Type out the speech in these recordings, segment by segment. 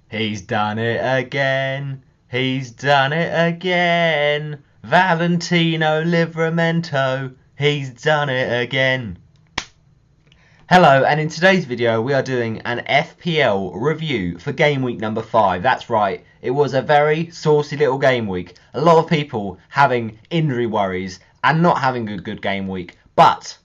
He's done it again. He's done it again. Valentino Livramento. He's done it again. Hello, and in today's video we are doing an FPL review for game week number 5. That's right, it was a very saucy little game week. A lot of people having injury worries and not having a good game week. But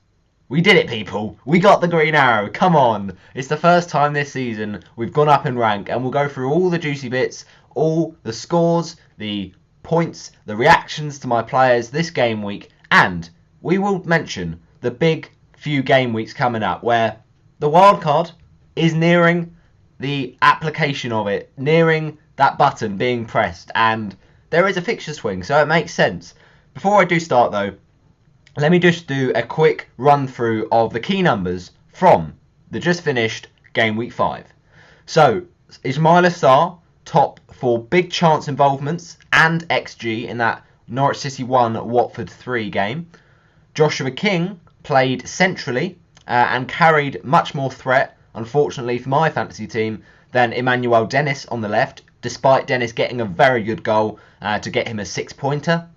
we did it, people. We got the green arrow. Come on. It's the first time this season we've gone up in rank, and we'll go through all the juicy bits, all the scores, the points, the reactions to my players this game week, and we will mention the big few game weeks coming up where the wildcard is nearing the application of it, nearing that button being pressed, and there is a fixture swing, so it makes sense. Before I do start though, let me just do a quick run through of the key numbers from the just finished game week 5. So Ismaila Sarr top for big chance involvements and XG in that Norwich City 1 Watford 3 game. Joshua King played centrally and carried much more threat, unfortunately for my fantasy team, than Emmanuel Dennis on the left, despite Dennis getting a very good goal to get him a 6-pointer.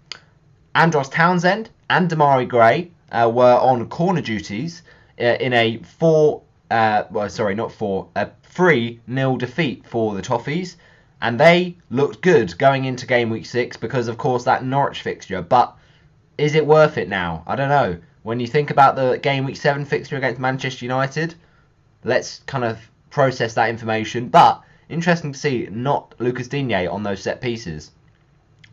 Andros Townsend and Damari Gray were on corner duties in a 3-0 defeat for the Toffees, and they looked good going into game week 6 because of course that Norwich fixture. But is it worth it now? I don't know. When you think about the game week 7 fixture against Manchester United, let's kind of process that information. But interesting to see not Lucas Digne on those set pieces.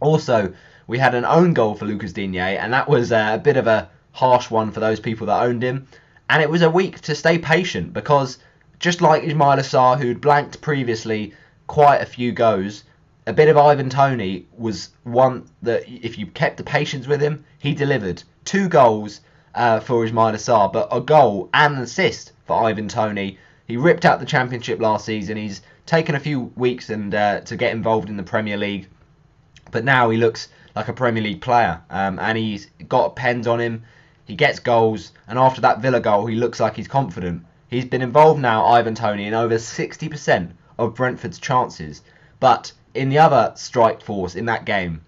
Also, we had an own goal for Lucas Digne, and that was a bit of a harsh one for those people that owned him. And it was a week to stay patient because just like Ismaila Sarr, who'd blanked previously quite a few goes, a bit of Ivan Toney was one that if you kept the patience with him, he delivered 2 goals for Ismaila Sarr, but a goal and an assist for Ivan Toney. He ripped out the Championship last season. He's taken a few weeks and to get involved in the Premier League, but now he looks like a Premier League player, and he's got pens on him. He gets goals, and after that Villa goal, he looks like he's confident. He's been involved now, Ivan Toney, in over 60% of Brentford's chances. But in the other strike force in that game,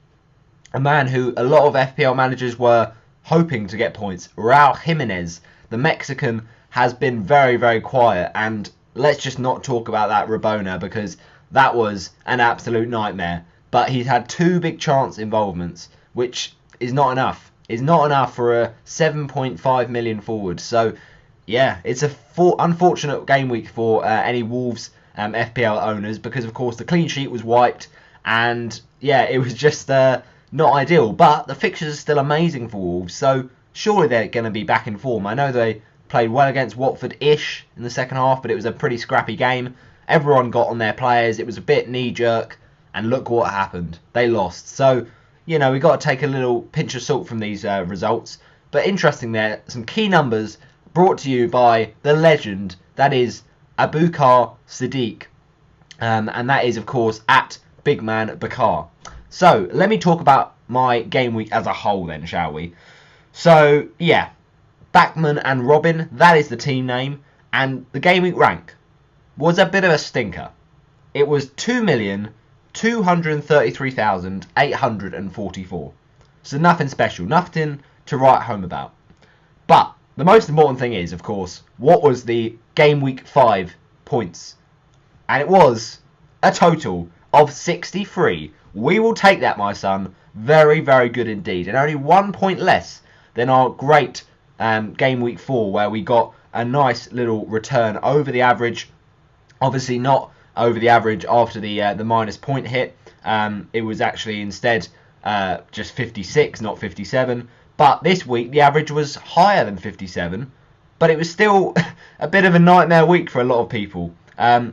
a man who a lot of FPL managers were hoping to get points, Raul Jimenez, the Mexican, has been very, very quiet. And let's just not talk about that Rabona because that was an absolute nightmare. But he's had 2 big chance involvements, which is not enough. Is not enough for a 7.5 million forward. So, yeah, it's a unfortunate game week for any Wolves FPL owners because, of course, the clean sheet was wiped. And, yeah, it was just not ideal. But the fixtures are still amazing for Wolves. So, surely they're going to be back in form. I know they played well against Watford-ish in the second half, but it was a pretty scrappy game. Everyone got on their players. It was a bit knee-jerk. And look what happened. They lost. So, you know, we got to take a little pinch of salt from these results. But interesting there, some key numbers brought to you by the legend, that is Abubakar Siddiq. And that is, of course, at Bigman Bakar. So, let me talk about my game week as a whole then, shall we? So, yeah, Backman and Robin, that is the team name. And the game week rank was a bit of a stinker. It was 2,233,844. So nothing special, nothing to write home about. But the most important thing is, of course, what was the game week 5 points? And it was a total of 63. We will take that, my son. Very, very good indeed. And only 1 point less than our great game week 4, where we got a nice little return over the average. Obviously not over the average after the minus point hit. It was actually instead just 56, not 57. But this week the average was higher than 57. But it was still a bit of a nightmare week for a lot of people. I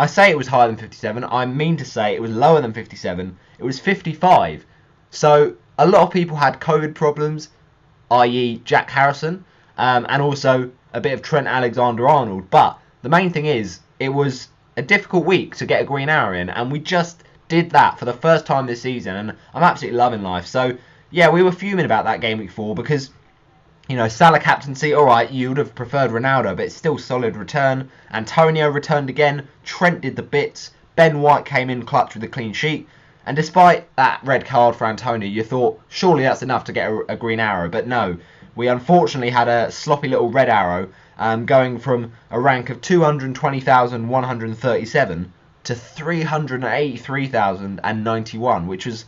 say it was higher than 57. I mean to say it was lower than 57. It was 55. So a lot of people had COVID problems, i.e. Jack Harrison, and also a bit of Trent Alexander-Arnold. But the main thing is, it was a difficult week to get a green arrow in, and we just did that for the first time this season, and I'm absolutely loving life. So, yeah, we were fuming about that game week 4 because, you know, Salah captaincy, alright, you would have preferred Ronaldo, but it's still solid return. Antonio returned again, Trent did the bits, Ben White came in clutch with a clean sheet. And despite that red card for Antonio, you thought surely that's enough to get a green arrow. But no, we unfortunately had a sloppy little red arrow going from a rank of 220,137 to 383,091, which was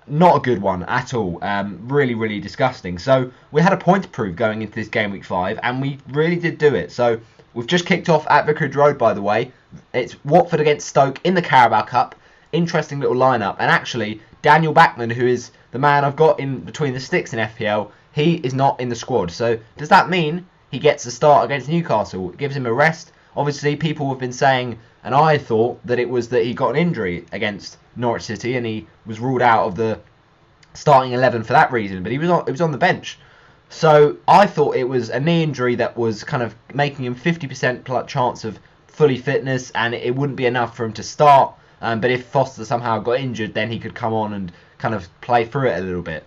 not a good one at all. Really, really disgusting. So we had a point to prove going into this game week 5, and we really did do it. So we've just kicked off at Vicarage Road, by the way. It's Watford against Stoke in the Carabao Cup. Interesting little lineup. And actually, Daniel Bachmann, who is the man I've got in between the sticks in FPL, he is not in the squad. So does that mean he gets a start against Newcastle? It gives him a rest. Obviously, people have been saying, and I thought that it was that he got an injury against Norwich City and he was ruled out of the starting 11 for that reason. But he was on the bench. So I thought it was a knee injury that was kind of making him 50% chance of fully fitness, and it wouldn't be enough for him to start. But if Foster somehow got injured, then he could come on and kind of play through it a little bit.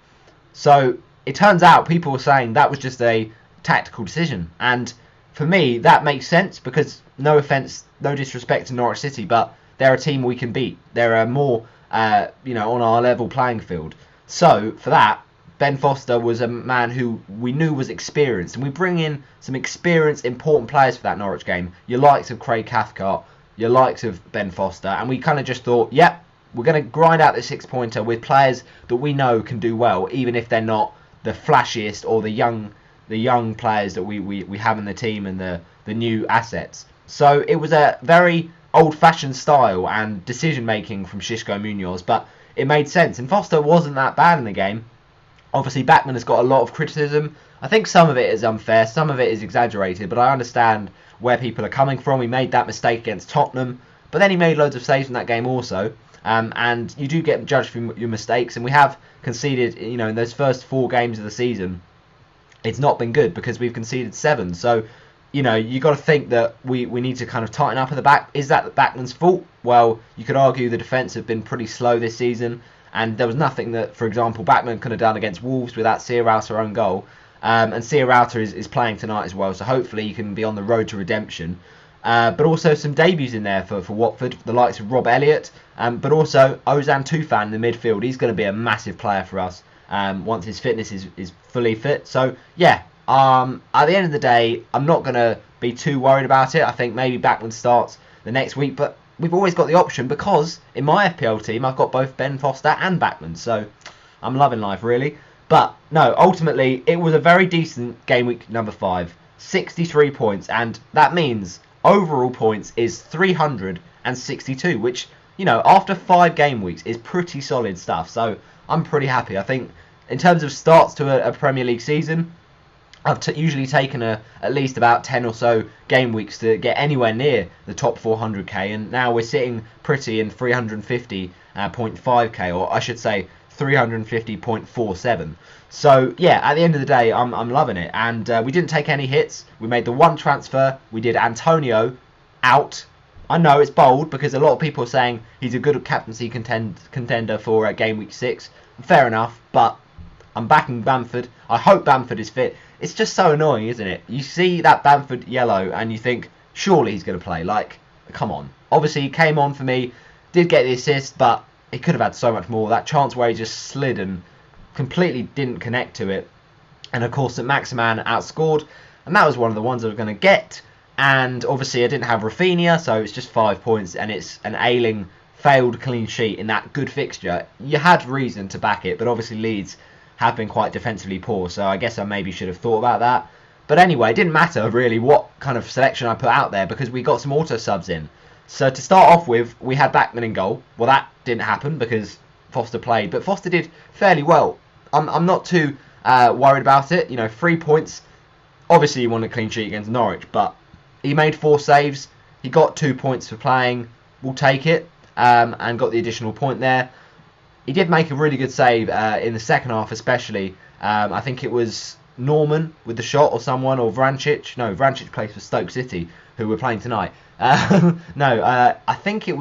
So it turns out people were saying that was just a tactical decision. And for me, that makes sense because no offence, no disrespect to Norwich City, but they're a team we can beat. They're more, on our level playing field. So for that, Ben Foster was a man who we knew was experienced. And we bring in some experienced, important players for that Norwich game. Your likes of Craig Cathcart, your likes of Ben Foster, and we kind of just thought, yep, we're going to grind out the 6-pointer with players that we know can do well, even if they're not the flashiest or the young players that we have in the team and the new assets. So it was a very old-fashioned style and decision-making from Xisco Munoz, but it made sense. And Foster wasn't that bad in the game. Obviously, Bachmann has got a lot of criticism. I think some of it is unfair, some of it is exaggerated, but I understand where people are coming from. He made that mistake against Tottenham, but then he made loads of saves in that game also. And you do get judged for your mistakes, and we have conceded, in those first 4 games of the season, it's not been good because we've conceded 7. So, you got to think that we need to kind of tighten up at the back. Is that Bachmann's fault? Well, you could argue the defence have been pretty slow this season, and there was nothing that, for example, Bachmann could have done against Wolves with that Sierrauter own goal. And Sierrauter is playing tonight as well, so hopefully he can be on the road to redemption. But also some debuts in there for Watford, the likes of Rob Elliott, but also Ozan Tufan in the midfield. He's going to be a massive player for us once his fitness is fully fit. So, yeah, at the end of the day, I'm not going to be too worried about it. I think maybe Bachmann starts the next week, but we've always got the option because in my FPL team, I've got both Ben Foster and Bachmann. So I'm loving life, really. But no, ultimately, it was a very decent game week number 5. 63 points, and that means overall points is 362, which, after 5 game weeks is pretty solid stuff. So I'm pretty happy. I think in terms of starts to a Premier League season, I've usually taken at least about 10 or so game weeks to get anywhere near the top 400k, and now we're sitting pretty in 350.5k, or I should say 350.47. So yeah, at the end of the day, I'm loving it, and we didn't take any hits. We made the one transfer. We did Antonio out. I know it's bold because a lot of people are saying he's a good captaincy contender for game week 6. Fair enough, but I'm backing Bamford. I hope Bamford is fit. It's just so annoying, isn't it? You see that Bamford yellow and you think, surely he's going to play. Like, come on. Obviously, he came on for me, did get the assist, but he could have had so much more. That chance where he just slid and completely didn't connect to it. And of course, St. Maximan outscored, and that was one of the ones I was going to get. And obviously, I didn't have Rafinha, so it's just 5 points, and it's an ailing, failed clean sheet in that good fixture. You had reason to back it, but obviously Leeds have been quite defensively poor, so I guess I maybe should have thought about that. But anyway, it didn't matter really what kind of selection I put out there because we got some auto subs in. So to start off with, we had Bachmann in goal. Well, that didn't happen because Foster played, but Foster did fairly well. I'm not too worried about it. 3 points. Obviously, he won a clean sheet against Norwich, but he made 4 saves. He got 2 points for playing. We'll take it, and got the additional point there. He did make a really good save in the second half, especially. I think it was Norman with the shot or someone, or Vrancic. No, Vrancic plays for Stoke City, who we're playing tonight. I think it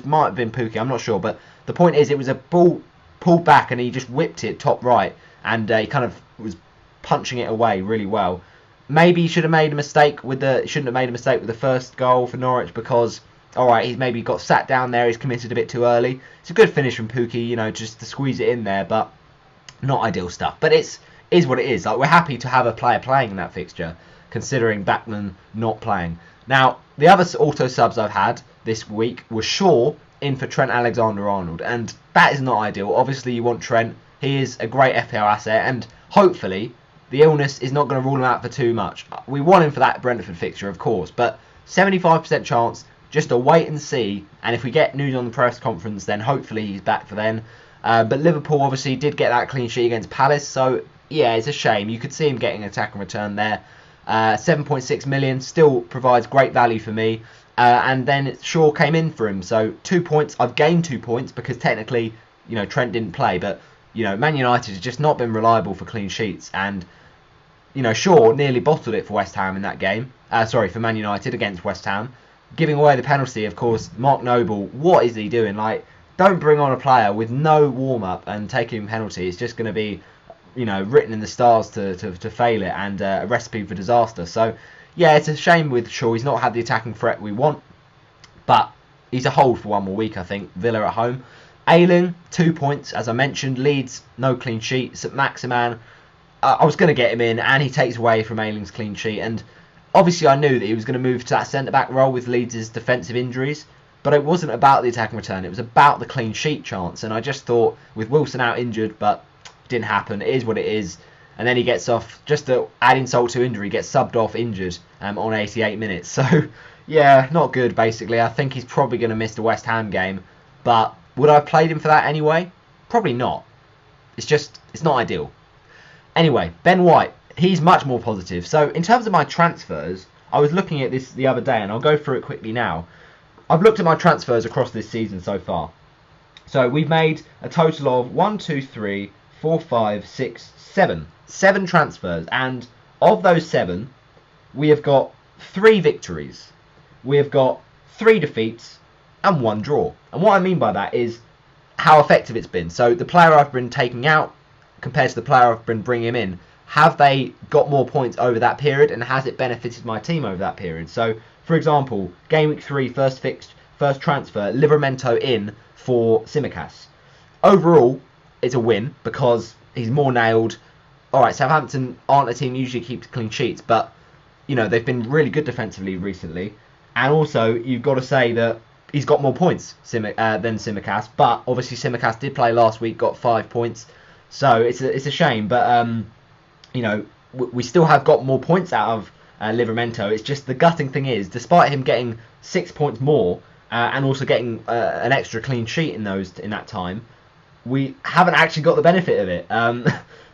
might have been Pookie. I'm not sure, but the point is, it was a ball pulled back and he just whipped it top right, and he kind of was punching it away really well. Maybe he shouldn't have made a mistake with the first goal for Norwich because alright, he's maybe got sat down there, he's committed a bit too early. It's a good finish from Pukki, you know, just to squeeze it in there, but not ideal stuff. But is what it is. Like, we're happy to have a player playing in that fixture, considering Bachmann not playing. Now, the other auto subs I've had this week were Shaw in for Trent Alexander-Arnold, and that is not ideal. Obviously, you want Trent. He is a great FPL asset, and hopefully the illness is not going to rule him out for too much. We want him for that Brentford fixture, of course, but 75% chance, just a wait and see, and if we get news on the press conference, then hopefully he's back for then. But Liverpool obviously did get that clean sheet against Palace, so yeah, it's a shame. You could see him getting an attack and return there. 7.6 million still provides great value for me. And then Shaw came in for him, so 2 points. I've gained 2 points because technically, you know, Trent didn't play, but you know, Man United has just not been reliable for clean sheets, and you know, Shaw nearly bottled it for West Ham in that game. For Man United against West Ham, giving away the penalty. Of course, Mark Noble, what is he doing? Like, don't bring on a player with no warm up and take him penalty. It's just going to be, you know, written in the stars to fail it, and a recipe for disaster. So yeah, it's a shame with Shaw. He's not had the attacking threat we want, but he's a hold for one more week, I think. Villa at home. Ayling, 2 points, as I mentioned. Leeds, no clean sheet. St Maximan, I was going to get him in, and he takes away from Ayling's clean sheet. And obviously I knew that he was going to move to that centre-back role with Leeds' defensive injuries, but it wasn't about the attack and return. It was about the clean sheet chance. And I just thought, with Wilson out injured, but didn't happen. It is what it is. And then he gets off, just to add insult to injury, gets subbed off injured on 88 minutes. So, yeah, not good, basically. I think he's probably going to miss the West Ham game. But would I have played him for that anyway? Probably not. It's not ideal. Anyway, Ben White, he's much more positive. So, in terms of my transfers, I was looking at this the other day, and I'll go through it quickly now. I've looked at my transfers across this season so far. So, we've made a total of 7 transfers, and of those 7, we have got 3 victories, we have got 3 defeats, and 1 draw. And what I mean by that is how effective it's been. So the player I've been taking out compared to the player I've been bringing in, have they got more points over that period, and has it benefited my team over that period? So, for example, Game Week 3, first transfer, Livramento in for Tsimikas. Overall, it's a win because he's more nailed. Alright, Southampton aren't a team that usually keeps clean sheets, but you know, they've been really good defensively recently. And also, you've got to say that he's got more points than Tsimikas, but obviously Tsimikas did play last week, got 5 points. So it's a shame, but you know, we still have got more points out of Livramento. It's just the gutting thing is, despite him getting 6 points more and also getting an extra clean sheet in that time, we haven't actually got the benefit of it.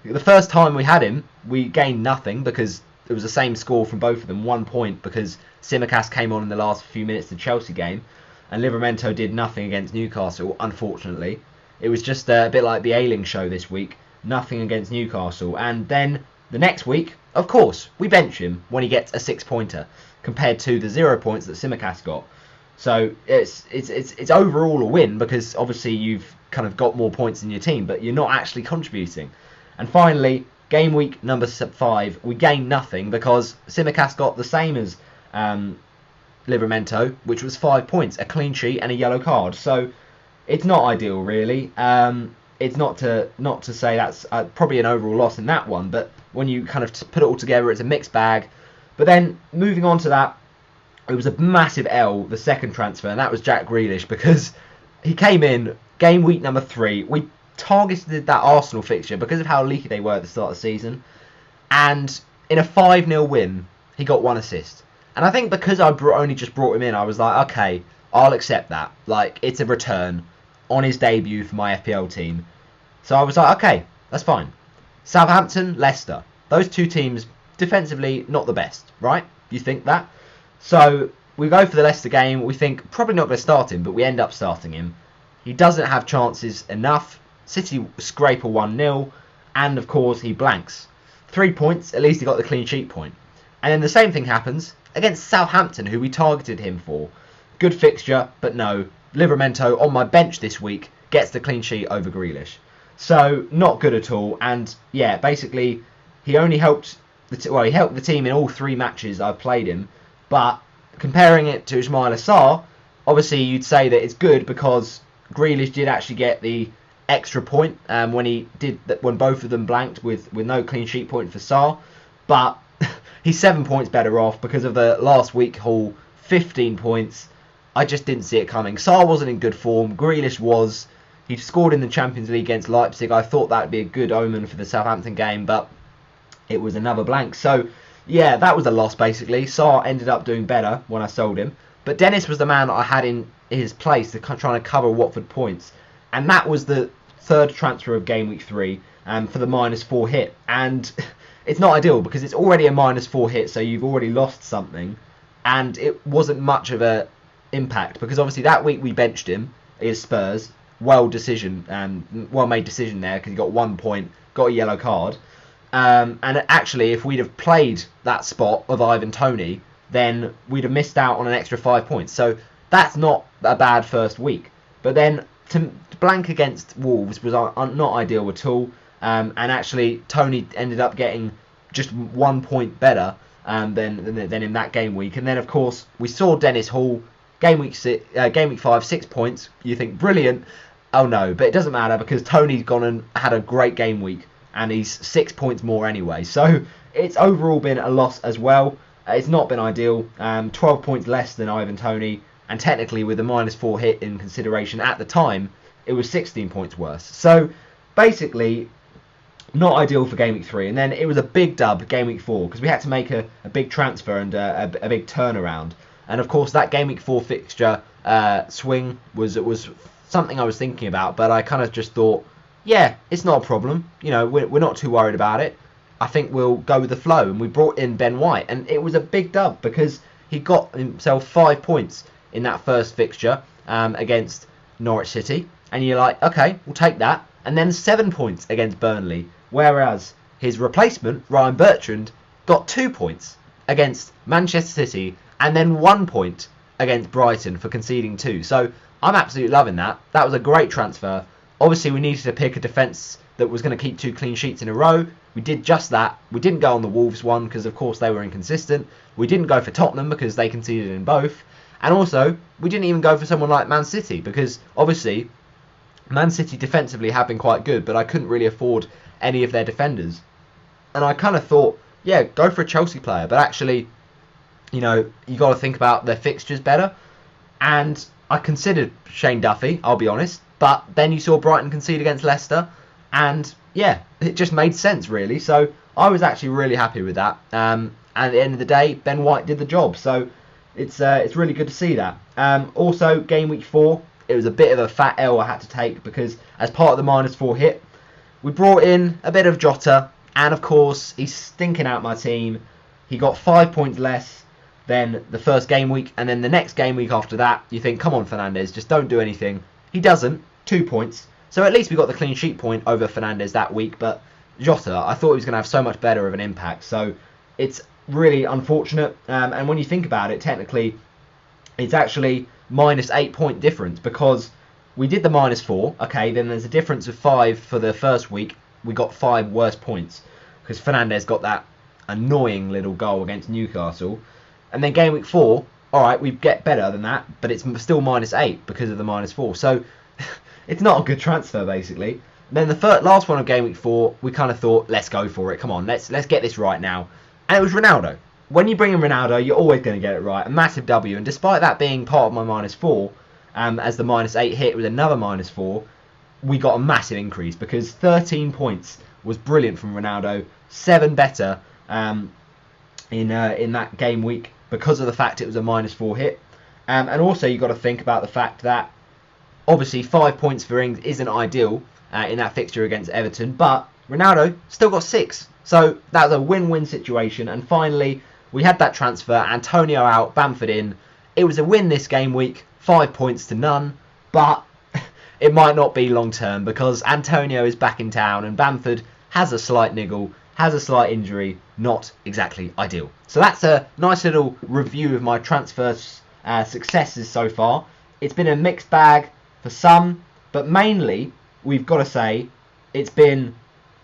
The first time we had him, we gained nothing because it was the same score from both of them, 1 point, because Tsimikas came on in the last few minutes of the Chelsea game, and Livramento did nothing against Newcastle, unfortunately. It was just a bit like the Ayling show this week, nothing against Newcastle. And then the next week, of course, we bench him when he gets a 6-pointer, compared to the 0 points that Tsimikas got. So it's overall a win, because obviously you've kind of got more points in your team, but you're not actually contributing. And finally, game week number 5, we gained nothing because Tsimikas got the same as Livramento, which was 5 points, a clean sheet and a yellow card. So it's not ideal, really. It's not to say that's probably an overall loss in that one, but when you kind of put it all together, it's a mixed bag. But then moving on to that, it was a massive L, the second transfer, and that was Jack Grealish, because he came in game week number 3. We targeted that Arsenal fixture because of how leaky they were at the start of the season, and in a 5-0 win, he got 1 assist. And I think because I only just brought him in, I was like, okay, I'll accept that. Like, it's a return on his debut for my FPL team. So I was like, okay, that's fine. Southampton, Leicester. Those 2 teams, defensively, not the best, right? You think that? So we go for the Leicester game. We think, probably not going to start him, but we end up starting him. He doesn't have chances enough. City scrape a 1-0, and of course he blanks. 3 points, at least he got the clean sheet point. And then the same thing happens against Southampton, who we targeted him for. Good fixture, but no. Livramento on my bench this week gets the clean sheet over Grealish. So not good at all. And yeah, basically he only helped he helped the team in all 3 matches I've played him. But comparing it to Ismail Assar, obviously you'd say that it's good because Grealish did actually get the extra point when both of them blanked with no clean sheet point for Sarr, but he's 7 points better off because of the last week haul, 15 points. I just didn't see it coming. Sarr wasn't in good form. Grealish was. He scored in the Champions League against Leipzig. I thought that would be a good omen for the Southampton game, but it was another blank. So, yeah, that was a loss, basically. Sarr ended up doing better when I sold him. But Dennis was the man that I had in his place trying to cover Watford points. And that was the third transfer of Game Week 3 for the -4 hit. And it's not ideal because it's already a -4 hit, so you've already lost something. And it wasn't much of a impact because obviously that week we benched him against Spurs. Well made decision there because he got 1 point, got a yellow card. And actually, if we'd have played that spot of Ivan Toney, then we'd have missed out on an extra 5 points. So that's not a bad first week. But then to blank against Wolves was not ideal at all. And actually, Toney ended up getting just 1 point better than in that game week. And then, of course, we saw Dennis Hall. Game week 5, 6 points. You think, brilliant. Oh no, but it doesn't matter because Toney's gone and had a great game week. And he's 6 points more anyway. So it's overall been a loss as well. It's not been ideal. 12 points less than Ivan Toney. And technically with the -4 hit in consideration at the time, it was 16 points worse. So basically, not ideal for Game Week 3. And then it was a big dub Game Week 4 because we had to make a big transfer and a big turnaround. And of course that Game Week 4 fixture swing was something I was thinking about. But I kind of just thought, yeah, it's not a problem. You know, we're not too worried about it. I think we'll go with the flow. And we brought in Ben White. And it was a big dub because he got himself 5 points in that first fixture against Norwich City. And you're like, okay, we'll take that. And then 7 points against Burnley. Whereas his replacement, Ryan Bertrand, got 2 points against Manchester City. And then 1 point against Brighton for conceding 2. So I'm absolutely loving that. That was a great transfer. Obviously, we needed to pick a defence that was going to keep 2 clean sheets in a row. We did just that. We didn't go on the Wolves one because, of course, they were inconsistent. We didn't go for Tottenham because they conceded in both. And also, we didn't even go for someone like Man City because, obviously, Man City defensively have been quite good, but I couldn't really afford any of their defenders. And I kind of thought, yeah, go for a Chelsea player. But actually, you know, you got to think about their fixtures better. And I considered Shane Duffy, I'll be honest. But then you saw Brighton concede against Leicester. And, yeah, it just made sense, really. So I was actually really happy with that. And at the end of the day, Ben White did the job. So it's really good to see that. Also, Game Week 4, it was a bit of a fat L I had to take because as part of the -4 hit, we brought in a bit of Jota. And, of course, he's stinking out my team. He got 5 points less than the first game week. And then the next game week after that, you think, come on, Fernandes, just don't do anything. He doesn't. 2 points. So at least we got the clean sheet point over Fernandes that week. But Jota, I thought he was going to have so much better of an impact. So it's really unfortunate. And when you think about it, technically, it's actually -8 point difference because we did the -4. Okay, then there's a difference of 5 for the first week. We got 5 worse points because Fernandes got that annoying little goal against Newcastle. And then Game Week 4, alright, we get better than that, but it's still -8 because of the -4. So it's not a good transfer, basically. Then the last one of Game Week 4, we kind of thought, let's go for it. Come on, let's get this right now. And it was Ronaldo. When you bring in Ronaldo, you're always going to get it right. A massive W. And despite that being part of my -4, as the -8 hit with another -4, we got a massive increase because 13 points was brilliant from Ronaldo. 7 better in that game week because of the fact it was a -4 hit. And also you've got to think about the fact that obviously 5 points for Ings isn't ideal in that fixture against Everton, but Ronaldo still got 6. So that was a win-win situation. And finally, we had that transfer. Antonio out, Bamford in. It was a win this game week, 5 points to none. But it might not be long term because Antonio is back in town and Bamford has a slight niggle, has a slight injury. Not exactly ideal. So that's a nice little review of my transfer successes so far. It's been a mixed bag for some, but mainly, we've got to say, it's been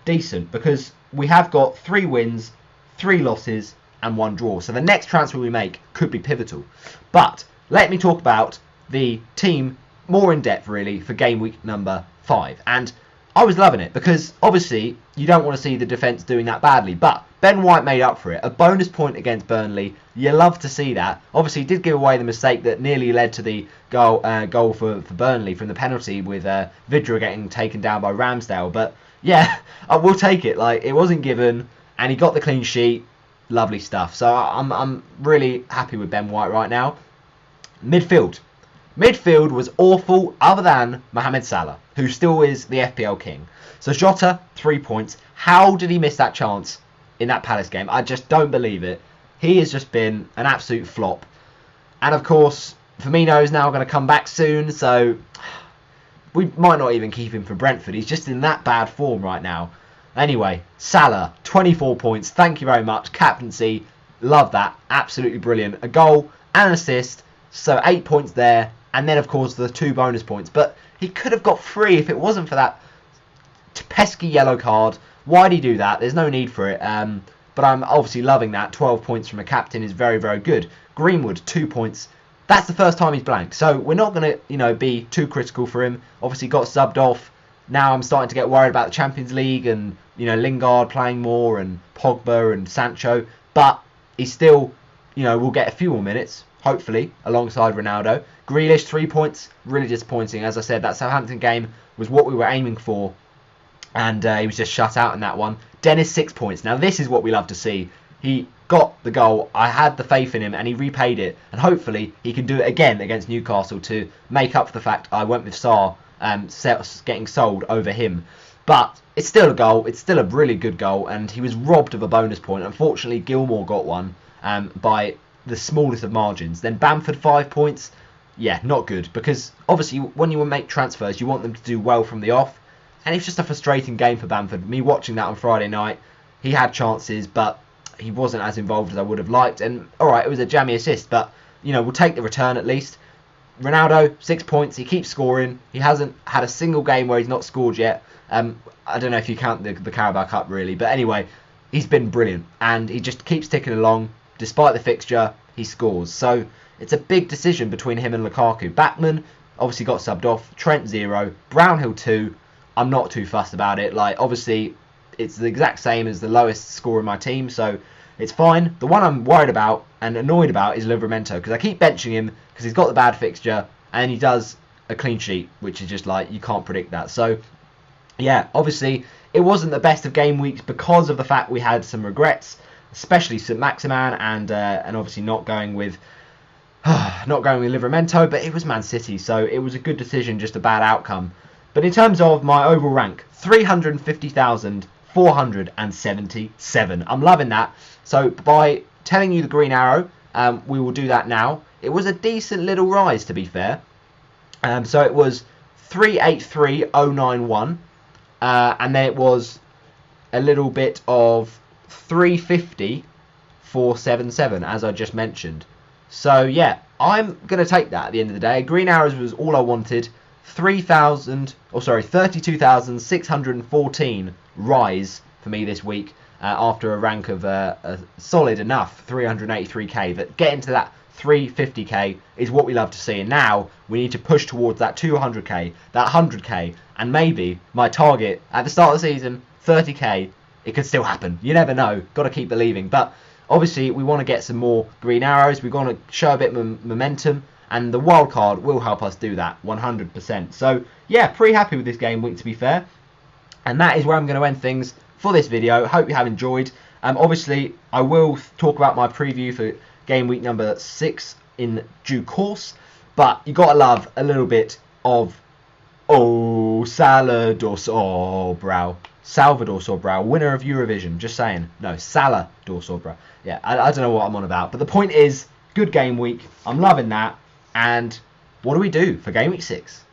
decent because we have got 3 wins, 3 losses, and 1 draw. So the next transfer we make could be pivotal. But let me talk about the team more in depth, really, for game week number 5. And I was loving it because, obviously, you don't want to see the defence doing that badly. But Ben White made up for it. A bonus point against Burnley. You love to see that. Obviously, he did give away the mistake that nearly led to the goal for Burnley from the penalty with Vidra getting taken down by Ramsdale. But, yeah, I will take it. Like, it wasn't given, and he got the clean sheet. Lovely stuff. So I'm really happy with Ben White right now. Midfield. Midfield was awful other than Mohamed Salah, who still is the FPL king. So Jota, 3 points. How did he miss that chance in that Palace game? I just don't believe it. He has just been an absolute flop. And of course, Firmino is now going to come back soon, so we might not even keep him for Brentford. He's just in that bad form right now. Anyway, Salah, 24 points. Thank you very much. Captaincy, love that. Absolutely brilliant. A goal and an assist. So 8 points there. And then, of course, the 2 bonus points. But he could have got 3 if it wasn't for that pesky yellow card. Why'd he do that? There's no need for it. But I'm obviously loving that. 12 points from a captain is very, very good. Greenwood, 2 points. That's the first time he's blanked. So we're not going to, be too critical for him. Obviously got subbed off. Now I'm starting to get worried about the Champions League and, Lingard playing more and Pogba and Sancho. But he still, will get a few more minutes, hopefully, alongside Ronaldo. Relish, 3 points. Really disappointing. As I said, that Southampton game was what we were aiming for. And he was just shut out in that one. Dennis, 6 points. Now this is what we love to see. He got the goal. I had the faith in him and he repaid it. And hopefully he can do it again against Newcastle to make up for the fact I went with Sarr getting sold over him. But it's still a goal. It's still a really good goal. And he was robbed of a bonus point. Unfortunately, Gilmore got one by the smallest of margins. Then Bamford, 5 points. Yeah, not good. Because obviously when you make transfers, you want them to do well from the off. And it's just a frustrating game for Bamford. Me watching that on Friday night, he had chances, but he wasn't as involved as I would have liked. And, alright, it was a jammy assist, but, we'll take the return at least. Ronaldo, 6 points. He keeps scoring. He hasn't had a single game where he's not scored yet. I don't know if you count the Carabao Cup, really. But anyway, he's been brilliant. And he just keeps ticking along. Despite the fixture, he scores. So, it's a big decision between him and Lukaku. Backman obviously got subbed off. Trent, 0. Brownhill, 2. I'm not too fussed about it. Obviously, it's the exact same as the lowest score in my team, so it's fine. The one I'm worried about and annoyed about is Livramento, because I keep benching him because he's got the bad fixture, and he does a clean sheet, which is just you can't predict that. So, yeah, obviously, it wasn't the best of game weeks because of the fact we had some regrets, especially St. Maximan, and obviously not going with Livramento, but it was Man City, so it was a good decision, just a bad outcome. But in terms of my overall rank, 350,477. I'm loving that. So by telling you the green arrow, we will do that now. It was a decent little rise, to be fair. So it was 383,091. And then it was a little bit of 350,477, as I just mentioned. So yeah, I'm going to take that at the end of the day. Green arrows was all I wanted. 32,614 rise for me this week after a rank of a solid enough 383k. But getting to that 350k is what we love to see, and now we need to push towards that 200k, that 100k, and maybe my target at the start of the season, 30k. It could still happen. You never know. Got to keep believing. But obviously we want to get some more green arrows. We want to show a bit of momentum. And the wild card will help us do that 100%. So, yeah, pretty happy with this game week, to be fair. And that is where I'm going to end things for this video. Hope you have enjoyed. Obviously, I will talk about my preview for game week number 6 in due course. But you got to love a little bit of, Salvador Sobral, winner of Eurovision. Just saying. No, Salvador Sobral. Yeah, I don't know what I'm on about. But the point is, good game week. I'm loving that. And what do we do for game week 6?